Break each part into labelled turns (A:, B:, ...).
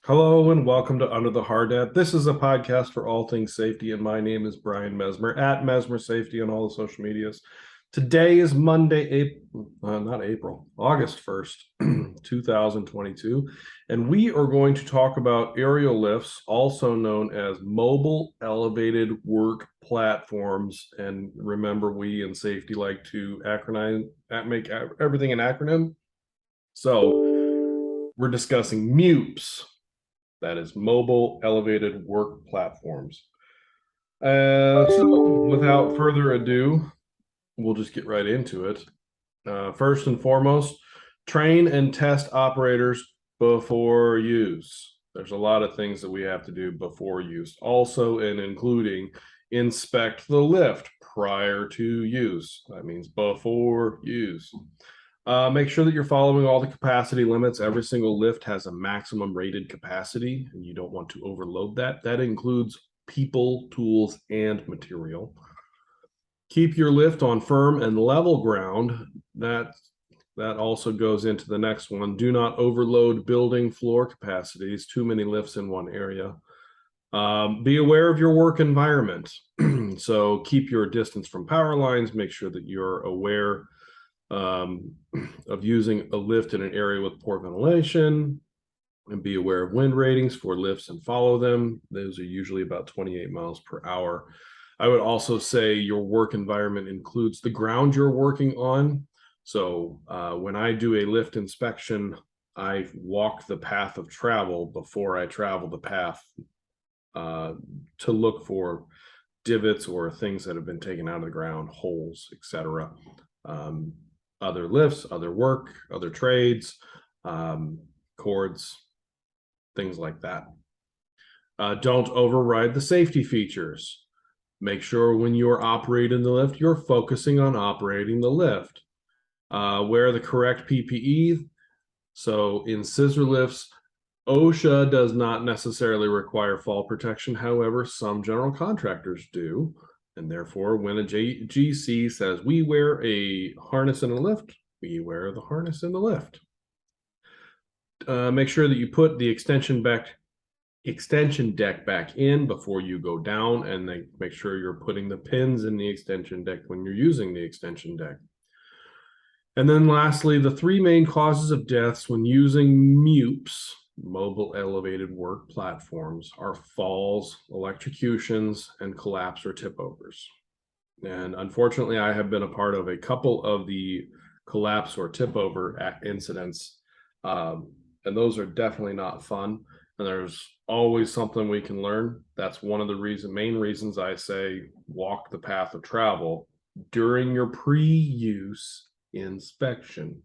A: Hello and welcome to Under the Hard Hat. This is a podcast for all things safety, and my name is Brian Mesmer at Mesmer Safety on all the social medias. Today is Monday, August 1st, 2022, and we are going to talk about aerial lifts, also known as mobile elevated work platforms. And remember, we in safety like to make everything an acronym. So we're discussing MEWPs. That is mobile elevated work platforms. So without further ado, we'll just get right into it. First and foremost, train and test operators before use. There's a lot of things that we have to do before use, also and including inspect the lift prior to use. That means before use. Make sure that you're following all the capacity limits. Every single lift has a maximum rated capacity, and you don't want to overload that. That includes people, tools, and material. Keep your lift on firm and level ground. That also goes into the next one. Do not overload building floor capacities. Too many lifts in one area. Be aware of your work environment. So keep your distance from power lines. Make sure that you're aware of using a lift in an area with poor ventilation, and be aware of wind ratings for lifts and follow them. Those are usually about 28 miles per hour. I would also say your work environment includes the ground you're working on. So when I do a lift inspection, I walk the path of travel before I travel the path to look for divots or things that have been taken out of the ground, holes, etc. Other lifts, other work, other trades, cords, things like that. Don't override the safety features. Make sure when you're operating the lift, you're focusing on operating the lift. Wear the correct PPE. So in scissor lifts, OSHA does not necessarily require fall protection. However, some general contractors do. And therefore, when a GC says we wear a harness in a lift, we wear the harness in the lift. Make sure that you put the extension deck back in before you go down, and then make sure you're putting the pins in the extension deck when you're using the extension deck. And then lastly, the three main causes of deaths when using MEWPs, mobile elevated work platforms, are falls, electrocutions, and collapse or tip overs. And unfortunately, I have been a part of a couple of the collapse or tip over incidents, and those are definitely not fun. And there's always something we can learn. That's one of the main reasons I say walk the path of travel during your pre-use inspection.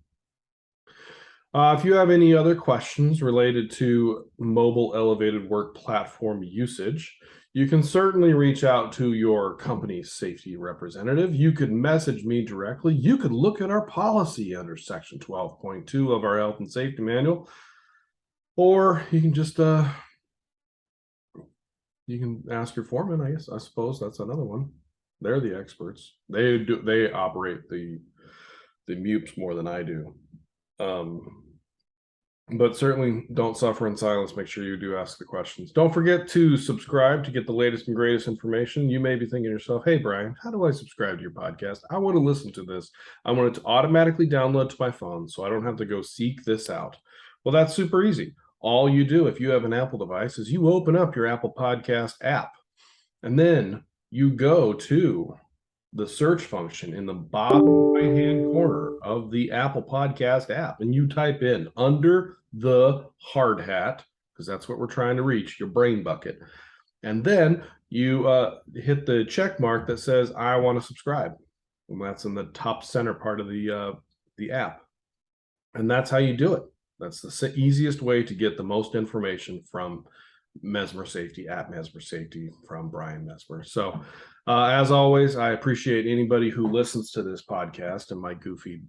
A: If you have any other questions related to mobile elevated work platform usage, you can certainly reach out to your company's safety representative. You could message me directly. You could look at our policy under section 12.2 of our health and safety manual, or you can just you can ask your foreman. I suppose that's another one. They're the experts. They operate the MEWPs more than I do. But certainly don't suffer in silence. Make sure you do ask the questions. Don't forget to subscribe to get the latest and greatest information. You may be thinking to yourself, hey, Brian, how do I subscribe to your podcast? I want to listen to this. I want it to automatically download to my phone so I don't have to go seek this out. Well, that's super easy. All you do if you have an Apple device is you open up your Apple Podcast app, and then you go to the search function in the bottom right-hand corner of the Apple Podcast app, and you type in Under the Hard Hat, because that's what we're trying to reach, your brain bucket. And then you hit the check mark that says, I want to subscribe. And that's in the top center part of the app. And that's how you do it. That's the easiest way to get the most information from Mesmer Safety, at Mesmer Safety, from Brian Mesmer. So as always, I appreciate anybody who listens to this podcast and my goofy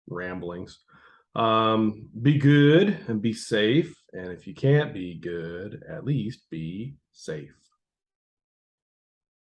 A: ramblings. Be good and be safe. And if you can't be good, at least be safe.